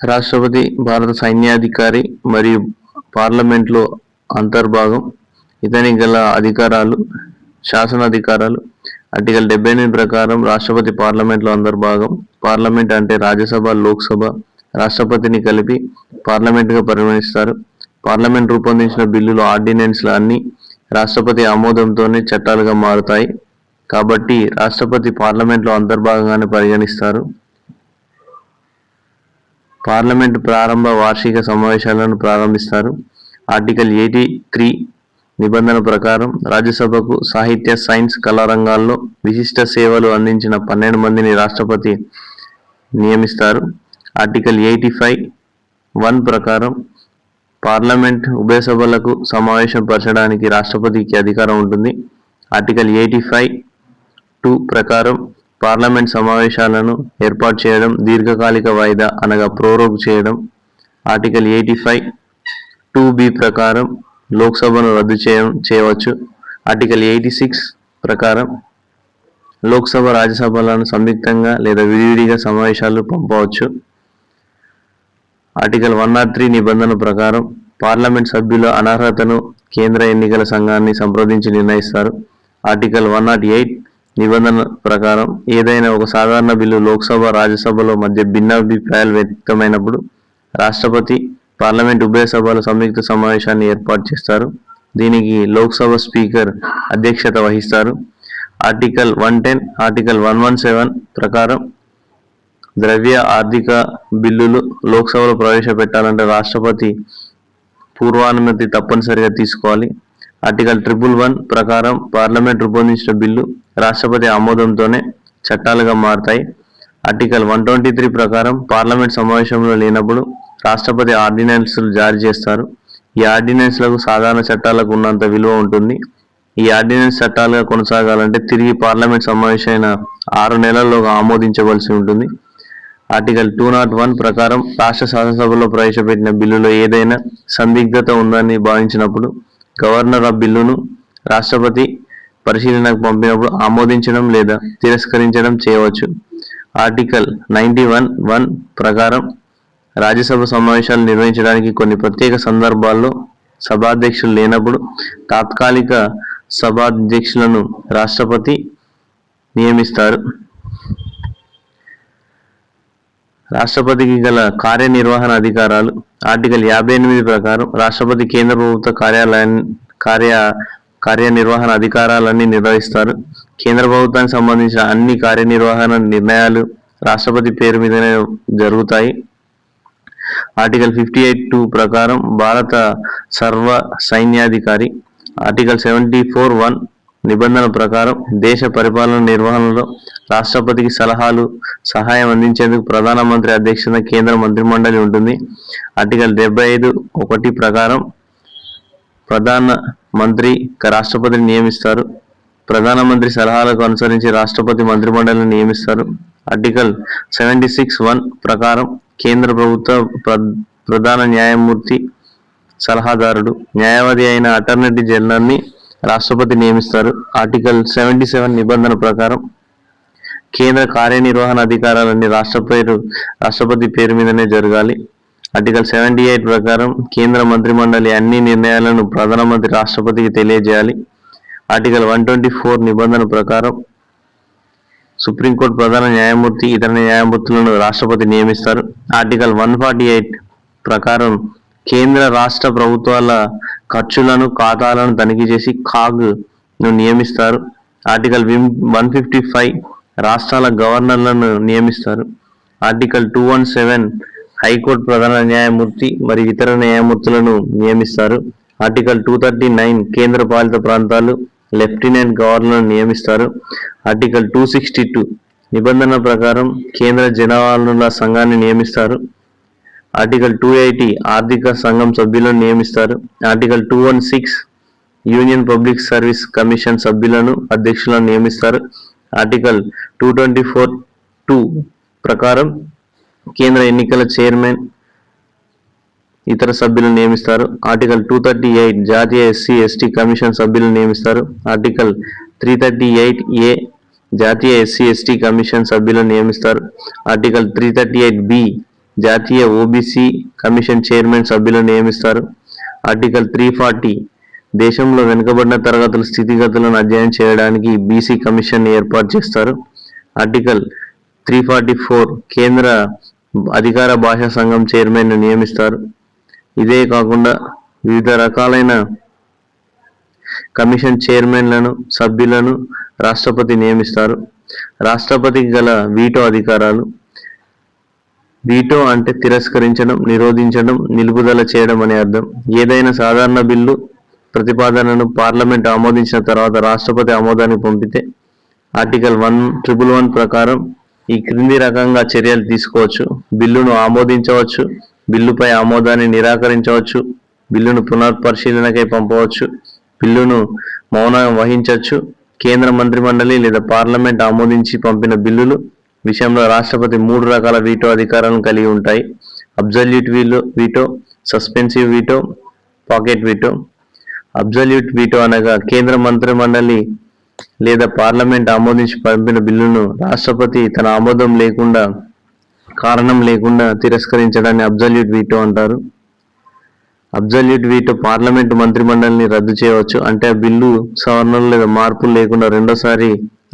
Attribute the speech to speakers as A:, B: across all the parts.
A: రాష్ట్రపతి భారత సైన్యాధికారి మరియు పార్లమెంట్లో అంతర్భాగం. ఇతనికి గల అధికారాలు శాసనాధికారాలు. ఆర్టికల్ 78 ప్రకారం రాష్ట్రపతి పార్లమెంట్లో అంతర్భాగం. పార్లమెంట్ అంటే రాజ్యసభ, లోక్సభ, రాష్ట్రపతిని కలిపి పార్లమెంటుగా పరిగణిస్తారు. పార్లమెంట్ రూపొందించిన బిల్లులు, ఆర్డినెన్స్లు అన్నీ రాష్ట్రపతి ఆమోదంతోనే చట్టాలుగా మారుతాయి. కాబట్టి రాష్ట్రపతి పార్లమెంట్లో అంతర్భాగంగానే పరిగణిస్తారు. పార్లమెంటు ప్రారంభ వార్షిక సమావేశాలను ప్రారంభిస్తారు. ఆర్టికల్ 83 నిబంధన ప్రకారం రాజ్యసభకు సాహిత్య, సైన్స్, కళా రంగాల్లో విశిష్ట సేవలు అందించిన 12 మందిని రాష్ట్రపతి నియమిస్తారు. ఆర్టికల్ 85(1) ప్రకారం పార్లమెంట్ ఉభయ సభలకు సమావేశం పరచడానికి రాష్ట్రపతికి అధికారం ఉంటుంది. ఆర్టికల్ 85(2) ప్రకారం పార్లమెంట్ సమావేశాలను ఏర్పాటు చేయడం, దీర్ఘకాలిక వాయిదా అనగా ప్రోరోగ్ చేయడం. ఆర్టికల్ 85(2)(b) ప్రకారం లోక్సభను రద్దు చేయవచ్చు. ఆర్టికల్ 86 ప్రకారం లోక్సభ, రాజ్యసభలను సంయుక్తంగా లేదా విడివిడిగా సమావేశాలు పంపవచ్చు. ఆర్టికల్ 103 నిబంధన ప్రకారం పార్లమెంట్ సభ్యుల అనర్హతను కేంద్ర ఎన్నికల సంఘాన్ని సంప్రదించి నిర్ణయిస్తారు. ఆర్టికల్ 108 నిబంధన ప్రకారం ఏదైనా ఒక సాధారణ బిల్లు లోక్సభ, రాజ్యసభలో మధ్య భిన్నాభిప్రాయాలు వ్యక్తమైనప్పుడు రాష్ట్రపతి పార్లమెంట్ ఉభయ సభల సంయుక్త సమావేశాన్ని ఏర్పాటు చేస్తారు. దీనికి లోక్సభ స్పీకర్ అధ్యక్షత వహిస్తారు. ఆర్టికల్ 110, ఆర్టికల్ 117 ప్రకారం ద్రవ్య, ఆర్థిక బిల్లులు లోక్సభలో ప్రవేశపెట్టాలంటే రాష్ట్రపతి పూర్వానుమతి తప్పనిసరిగా తీసుకోవాలి. ఆర్టికల్ 111 ప్రకారం పార్లమెంట్ రూపొందించిన బిల్లు రాష్ట్రపతి ఆమోదంతోనే చట్టాలుగా మారతాయి. ఆర్టికల్ 123 ప్రకారం పార్లమెంట్ సమావేశంలో లేనప్పుడు రాష్ట్రపతి ఆర్డినెన్స్లు జారీ చేస్తారు. ఈ ఆర్డినెన్స్లకు సాధారణ చట్టాలకు ఉన్నంత విలువ ఉంటుంది. ఈ ఆర్డినెన్స్ చట్టాలుగా కొనసాగాలంటే తిరిగి పార్లమెంట్ సమావేశమైన 6 నెలల్లోగా ఆమోదించవలసి ఉంటుంది. ఆర్టికల్ 201 ప్రకారం రాష్ట్ర శాసనసభలో ప్రవేశపెట్టిన బిల్లులో ఏదైనా సందిగ్ధత ఉందని భావించినప్పుడు గవర్నర్ ఆ బిల్లును రాష్ట్రపతి పరిశీలనకు పంపినప్పుడు ఆమోదించడం లేదా తిరస్కరించడం చేయవచ్చు. ఆర్టికల్ 91(1) ప్రకారం రాజ్యసభ సమావేశాలు నిర్వహించడానికి కొన్ని ప్రత్యేక సందర్భాల్లో సభాధ్యక్షులు లేనప్పుడు తాత్కాలిక సభాధ్యక్షులను రాష్ట్రపతి నియమిస్తారు. రాష్ట్రపతికి గల కార్యనిర్వహణ అధికారాలు. ఆర్టికల్ 58 ప్రకారం రాష్ట్రపతి కేంద్ర ప్రభుత్వ కార్యనిర్వహణ అధికారాలన్నీ నిర్వహిస్తారు. కేంద్ర ప్రభుత్వానికి సంబంధించిన అన్ని కార్యనిర్వహణ నిర్ణయాలు రాష్ట్రపతి పేరు మీదనే జరుగుతాయి. ఆర్టికల్ 58(2) ప్రకారం భారత సర్వ సైన్యాధికారి. ఆర్టికల్ 74(1) నిబంధన ప్రకారం దేశ పరిపాలన నిర్వహణలో రాష్ట్రపతికి సలహాలు, సహాయం అందించేందుకు ప్రధానమంత్రి అధ్యక్షతన కేంద్ర మంత్రిమండలి ఉంటుంది. ఆర్టికల్ 75(1) ప్రకారం ప్రధాన మంత్రి రాష్ట్రపతిని నియమిస్తారు. ప్రధానమంత్రి సలహాలకు అనుసరించి రాష్ట్రపతి మంత్రిమండలిని నియమిస్తారు. ఆర్టికల్ 76(1) ప్రకారం కేంద్ర ప్రభుత్వ ప్రధాన న్యాయమూర్తి సలహాదారుడు, న్యాయవాది అయిన అటార్నీ జనరల్ని రాష్ట్రపతి నియమిస్తారు. ఆర్టికల్ 77 నిబంధన ప్రకారం కేంద్ర కార్యనిర్వహణ అధికారాలన్నీ రాష్ట్రపతి పేరు మీదనే జరగాలి. ఆర్టికల్ 78 ప్రకారం కేంద్ర మంత్రిమండలి అన్ని నిర్ణయాలను ప్రధానమంత్రి రాష్ట్రపతికి తెలియజేయాలి. ఆర్టికల్ 124 నిబంధన ప్రకారం సుప్రీంకోర్టు ప్రధాన న్యాయమూర్తి, ఇతర న్యాయమూర్తులను రాష్ట్రపతి నియమిస్తారు. ఆర్టికల్ 148 ప్రకారం కేంద్ర, రాష్ట్ర ప్రభుత్వాల ఖర్చులను, ఖాతాలను తనిఖీ చేసి కాగ్ను నియమిస్తారు. ఆర్టికల్ 155 రాష్ట్రాల గవర్నర్లను నియమిస్తారు. ఆర్టికల్ 217 హైకోర్టు ప్రధాన న్యాయమూర్తి మరియు ఇతర న్యాయమూర్తులను నియమిస్తారు. ఆర్టికల్ 239 కేంద్ర పాలిత ప్రాంతాలు లెఫ్టినెంట్ గవర్నర్లను నియమిస్తారు. ఆర్టికల్ 262 నిబంధన ప్రకారం కేంద్ర జనవనరుల సంఘాన్ని నియమిస్తారు. ఆర్టికల్ 280 ఆర్థిక సంఘం సభ్యులను నియమిస్తారు. Article 216 union public service commission సభ్యులను, అధ్యక్షులను నియమిస్తారు. ఆర్టికల్ 224(2) ప్రకారం కేంద్ర ఎన్నికల చైర్మన్, ఇతర సభ్యులను నియమిస్తారు. ఆర్టికల్ 238 జాతీయ ఎస్సీ/ఎస్టీ కమిషన్ సభ్యులను నియమిస్తారు. ఆర్టికల్ 338(a) జాతీయ ఎస్సీ/ఎస్టీ కమిషన్ సభ్యులను నియమిస్తారు. ఆర్టికల్ 338(b) జాతీయ ఓబీసీ కమిషన్ చైర్మన్ సభ్యులను నియమిస్తారు. ఆర్టికల్ 340 దేశంలో వెనుకబడిన తరగతుల స్థితిగతులను అధ్యయనం చేయడానికి బీసీ కమిషన్ ఏర్పాటు చేస్తారు. ఆర్టికల్ 344 కేంద్ర అధికార భాషా సంఘం చైర్మన్ ను నియమిస్తారు. ఇదే కాకుండా వివిధ రకాలైన కమిషన్ చైర్మన్లను సభ్యులను రాష్ట్రపతి నియమిస్తారు. రాష్ట్రపతికి గల వీటో అధికారాలు. వీటో అంటే తిరస్కరించడం, నిరోధించడం, నిలుపుదల చేయడం అనే అర్థం. ఏదైనా సాధారణ బిల్లు ప్రతిపాదనను పార్లమెంట్ ఆమోదించిన తర్వాత రాష్ట్రపతి ఆమోదానికి పంపితే ఆర్టికల్ 111 ప్రకారం ఈ క్రింది రకంగా చర్యలు తీసుకోవచ్చు. బిల్లును ఆమోదించవచ్చు, బిల్లుపై ఆమోదాన్ని నిరాకరించవచ్చు, బిల్లును పునఃపరిశీలనకై పంపవచ్చు, బిల్లును మౌనం వహించవచ్చు. కేంద్ర మంత్రిమండలి లేదా పార్లమెంట్ ఆమోదించి పంపిన బిల్లులు విషయంలో రాష్ట్రపతి 3 రకాల వీటో అధికారాలను కలిగి ఉంటాయి. Absolute veto, suspensive veto, pocket veto. Absolute veto అనగా కేంద్ర మంత్రిమండలి లేదా పార్లమెంట్ ఆమోదించి పంపిన బిల్లును రాష్ట్రపతి తన ఆమోదం లేకుండా కారణం లేకుండా తిరస్కరించడాన్ని అబ్సల్యూట్ వీటో అంటారు. అబ్సల్యూట్ వీటో పార్లమెంటు మంత్రిమండలిని రద్దు చేయవచ్చు. అంటే ఆ బిల్లు సవరణలు లేదా మార్పులు లేకుండా రెండోసారి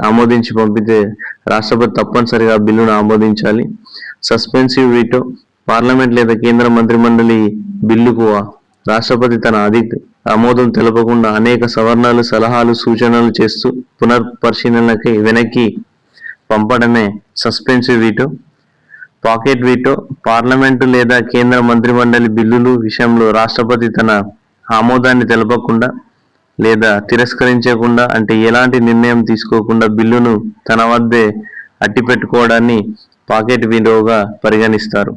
A: ఆమోదించి పంపితే రాష్ట్రపతి తప్పనిసరిగా ఆ బిల్లును ఆమోదించాలి. సస్పెన్సివ్ వీటో పార్లమెంట్ లేదా కేంద్ర మంత్రిమండలి బిల్లుకు రాష్ట్రపతి తన ఆమోదం తెలపకుండా అనేక సవరణలు, సలహాలు, సూచనలు చేస్తూ పునఃపరిశీలనకి వెనక్కి పంపడమే suspensive veto. Pocket veto parliament లేదా కేంద్ర మంత్రిమండలి బిల్లులు విషయంలో రాష్ట్రపతి తన ఆమోదాన్ని తెలపకుండా లేదా తిరస్కరించకుండా అంటే ఎలాంటి నిర్ణయం తీసుకోకుండా బిల్లును తన వద్దే అట్టిపెట్టుకోవడాన్ని పాకెట్ వీటోగా పరిగణిస్తారు.